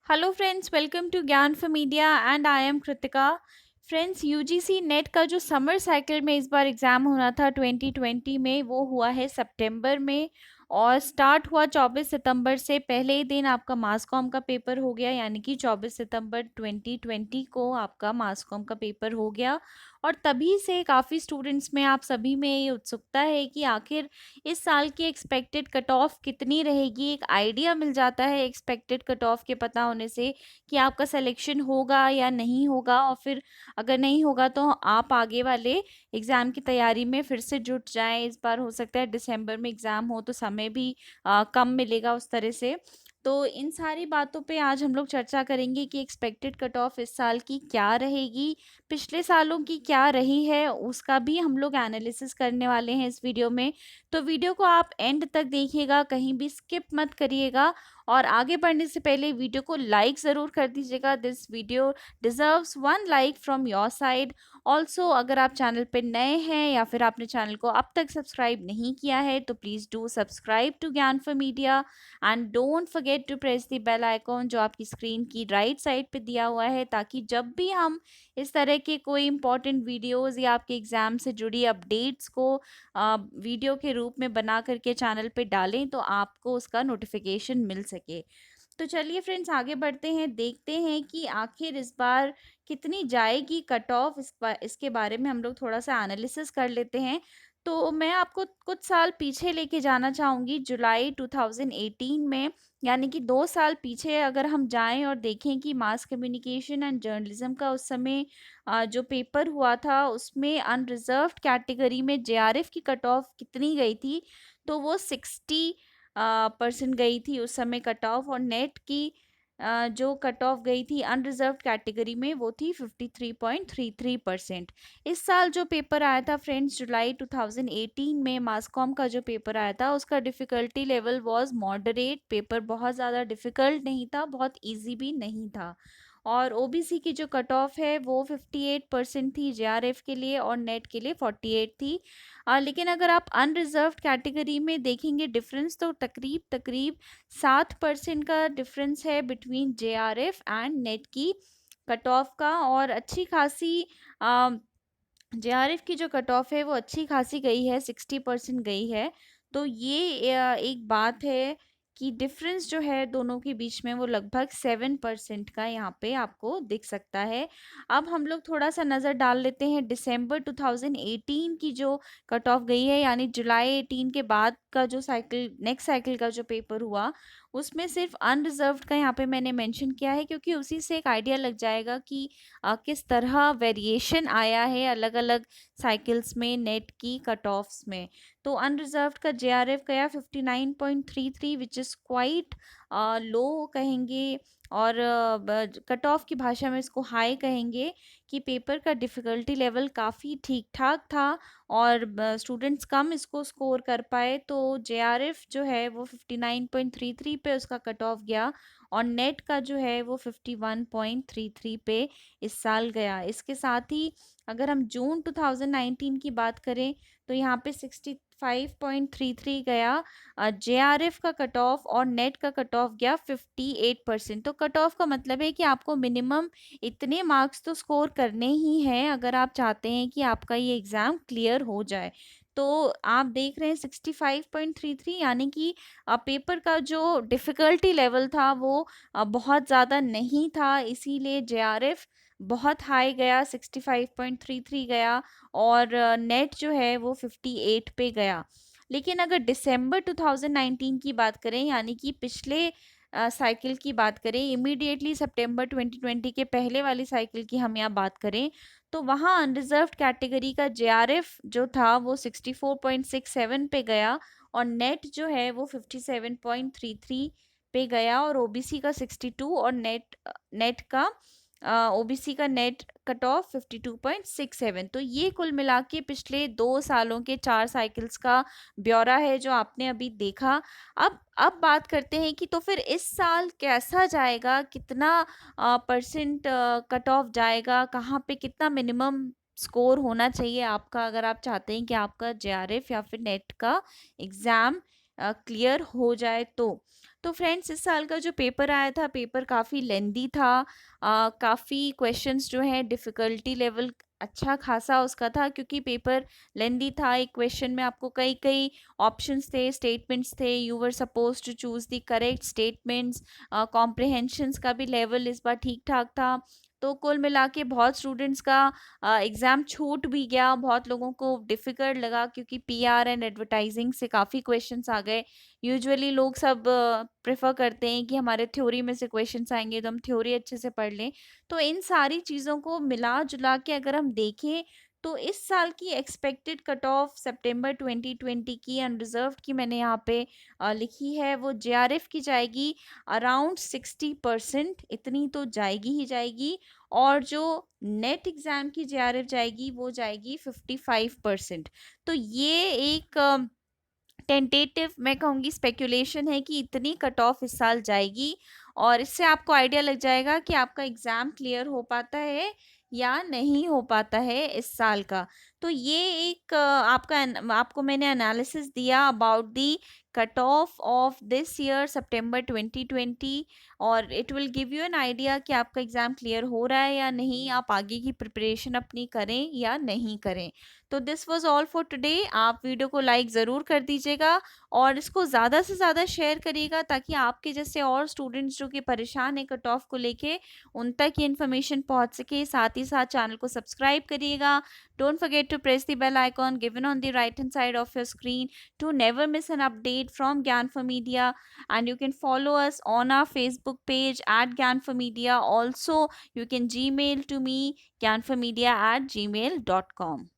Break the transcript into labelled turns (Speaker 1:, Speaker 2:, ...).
Speaker 1: Hello friends, welcome to Gyan for media and I am Kritika. Friends, UGC net का जो summer cycle में इस बार exam होना था 2020 में, वो हुआ है सितंबर में और स्टार्ट हुआ 24 सितंबर से। पहले ही दिन आपका मास कॉम का पेपर हो गया, यानी कि 24 सितंबर 2020 को आपका मास कॉम का पेपर हो गया। और तभी से काफ़ी स्टूडेंट्स में, आप सभी में ये उत्सुकता है कि आखिर इस साल की एक्सपेक्टेड कट ऑफ कितनी रहेगी। एक आइडिया मिल जाता है एक्सपेक्टेड कट ऑफ के पता होने से कि आपका सिलेक्शन होगा या नहीं होगा, और फिर अगर नहीं होगा तो आप आगे वाले एग्ज़ाम की तैयारी में फिर से जुट जाएं। इस बार हो सकता है दिसंबर में एग्ज़ाम हो तो समय भी कम मिलेगा उस तरह से। तो इन सारी बातों पे आज हम लोग चर्चा करेंगे कि एक्सपेक्टेड कट ऑफ इस साल की क्या रहेगी, पिछले सालों की क्या रही है, उसका भी हम लोग एनालिसिस करने वाले हैं इस वीडियो में। तो वीडियो को आप एंड तक देखिएगा, कहीं भी स्किप मत करिएगा। और आगे बढ़ने से पहले वीडियो को लाइक ज़रूर कर दीजिएगा। This video deserves 1 like from your side. Also अगर आप चैनल पे नए हैं या फिर आपने चैनल को अब तक सब्सक्राइब नहीं किया है तो please do subscribe to Gyan for media and don't forget to press the bell icon जो आपकी स्क्रीन की राइट साइड पे दिया हुआ है, ताकि जब भी हम इस तरह के कोई इंपॉर्टेंट वीडियोस या आपके एग्ज़ाम से जुड़ी अपडेट्स को वीडियो के रूप में बना करके चैनल पे डालें तो आपको उसका नोटिफिकेशन मिल सके। तो चलिए फ्रेंड्स, आगे बढ़ते हैं, देखते हैं कि आखिर इस बार कितनी जाएगी कट ऑफ। इसके बारे में हम लोग थोड़ा सा एनालिसिस कर लेते हैं। तो मैं आपको कुछ साल पीछे लेके जाना चाहूँगी, जुलाई 2018 में, यानी कि 2 साल पीछे अगर हम जाएं और देखें कि मास कम्युनिकेशन एंड जर्नलिज्म का उस समय जो पेपर हुआ था उसमें अनरिजर्व्ड कैटेगरी में जेआरएफ की कट ऑफ कितनी गई थी। तो वो 60 परसेंट गई थी उस समय कट ऑफ, और नेट की जो कट ऑफ गई थी अनरिजर्व्ड कैटेगरी में वो थी 53.33%। इस साल जो पेपर आया था फ्रेंड्स, जुलाई 2018 में मास कॉम का जो पेपर आया था उसका difficulty level was moderate. Paper बहुत ज़्यादा डिफ़िकल्ट नहीं था, बहुत इजी भी नहीं था। और ओबीसी की जो कट ऑफ है वो 58% थी जेआरएफ के लिए, और नेट के लिए 48 थी। लेकिन अगर आप अनरिजर्व्ड कैटेगरी में देखेंगे डिफरेंस, तो तकरीब 7% का डिफरेंस है बिटवीन जेआरएफ एंड नेट की कट ऑफ का। और अच्छी खासी जेआरएफ की जो कट ऑफ है वो अच्छी खासी गई है, 60% गई है। तो ये एक बात है कि डिफरेंस जो है दोनों के बीच में वो लगभग 7% का यहाँ पे आपको दिख सकता है। अब हम लोग थोड़ा सा नज़र डाल लेते हैं दिसंबर 2018 की जो कट ऑफ गई है, यानी जुलाई 18 के बाद का जो साइकिल, नेक्स्ट साइकिल का जो पेपर हुआ, उसमें सिर्फ अनरिजर्व्ड का यहाँ पे मैंने मेंशन किया है, क्योंकि उसी से एक आइडिया लग जाएगा कि किस तरह वेरिएशन आया है अलग अलग साइकिल्स में नेट की कट ऑफ्स में। तो अनरिजर्व्ड का जेआरएफ गया 59.33, विच इज़ क्वाइट लो कहेंगे, और कट ऑफ की भाषा में इसको हाई कहेंगे कि पेपर का डिफ़िकल्टी लेवल काफ़ी ठीक ठाक था और स्टूडेंट्स कम इसको स्कोर कर पाए। तो जेआरएफ जो है वो 59.33 पे उसका कट ऑफ गया, और नेट का जो है वो 51.33 पे इस साल गया। इसके साथ ही अगर हम जून 2019 की बात करें तो यहाँ पे 65.33 गया जेआरएफ का कट ऑफ, और नेट का कट ऑफ गया 58%। तो कट ऑफ का मतलब है कि आपको मिनिमम इतने मार्क्स तो स्कोर करने ही हैं अगर आप चाहते हैं कि आपका ये एग्ज़ाम क्लियर हो जाए। तो आप देख रहे हैं 65.33, यानी कि पेपर का जो डिफ़िकल्टी लेवल था वो बहुत ज़्यादा नहीं था, इसीलिए जेआरएफ बहुत हाई गया, 65.33 गया, और नेट जो है वो 58 पे गया। लेकिन अगर दिसंबर 2019 की बात करें, यानी कि पिछले साइकिल की बात करें, इमीडिएटली सितंबर 2020 के पहले वाली साइकिल की हम यहाँ बात करें, तो वहाँ अनरिजर्व्ड कैटेगरी का जेआरएफ जो था वो 64.67 पे गया, और नेट जो है वो 57.33 पे गया, और ओबीसी का 62, और नेट का ओबीसी का नेट कट ऑफ 52.67। तो ये कुल मिला के पिछले 2 सालों के 4 साइकिल्स का ब्यौरा है जो आपने अभी देखा। अब बात करते हैं कि तो फिर इस साल कैसा जाएगा, कितना परसेंट कट ऑफ जाएगा, कहाँ पे कितना मिनिमम स्कोर होना चाहिए आपका, अगर आप चाहते हैं कि आपका जेआरएफ या फिर नेट का एग्ज़ाम क्लियर हो जाए तो फ्रेंड्स इस साल का जो पेपर आया था पेपर काफ़ी लेंदी था, काफ़ी क्वेश्चंस जो हैं डिफ़िकल्टी लेवल अच्छा खासा उसका था, क्योंकि पेपर लेंदी था। एक क्वेश्चन में आपको कई कई ऑप्शंस थे, स्टेटमेंट्स थे, you were suppose to choose the correct statements. Comprehensions का भी लेवल इस बार ठीक ठाक था। तो कुल मिला के बहुत स्टूडेंट्स का एग्ज़ाम छूट भी गया, बहुत लोगों को डिफ़िकल्ट लगा, क्योंकि पीआर एंड एडवर्टाइजिंग से काफ़ी क्वेश्चंस आ गए। यूजुअली लोग सब प्रेफर करते हैं कि हमारे थ्योरी में से क्वेश्चंस आएंगे तो हम थ्योरी अच्छे से पढ़ लें। तो इन सारी चीज़ों को मिला जुला के अगर हम देखें तो इस साल की एक्सपेक्टेड कट ऑफ सितंबर 2020 की अनरिजर्व की मैंने यहाँ पे लिखी है, वो जेआरएफ की जाएगी अराउंड 60%, इतनी तो जाएगी ही जाएगी। और जो नेट एग्ज़ाम की जेआरएफ जाएगी वो जाएगी 55%। तो ये एक टेंटेटिव मैं कहूँगी स्पेकुलेशन है कि इतनी कट ऑफ इस साल जाएगी, और इससे आपको आइडिया लग जाएगा कि आपका एग्ज़ाम क्लियर हो पाता है या नहीं हो पाता है इस साल का। तो ये एक आपको मैंने एनालिसिस दिया about the cut off this year September 2020, और it will give you an idea कि आपका एग्ज़ाम क्लियर हो रहा है या नहीं, आप आगे की प्रिपरेशन अपनी करें या नहीं करें। तो this was all for today. आप वीडियो को लाइक ज़रूर कर दीजिएगा और इसको ज़्यादा से ज़्यादा शेयर करिएगा, ताकि आपके जैसे और स्टूडेंट्स जो कि परेशान है कट ऑफ को लेके, उन तक ये इन्फॉर्मेशन पहुंच सके। साथ ही साथ चैनल को सब्सक्राइब करिएगा। Don't forget to press the bell icon given on the right hand side of your screen to never miss an update from Gyan for Media. And you can follow us on our Facebook page at Gyan for Media. Also, you can Gmail to me, gyanformedia@gmail.com.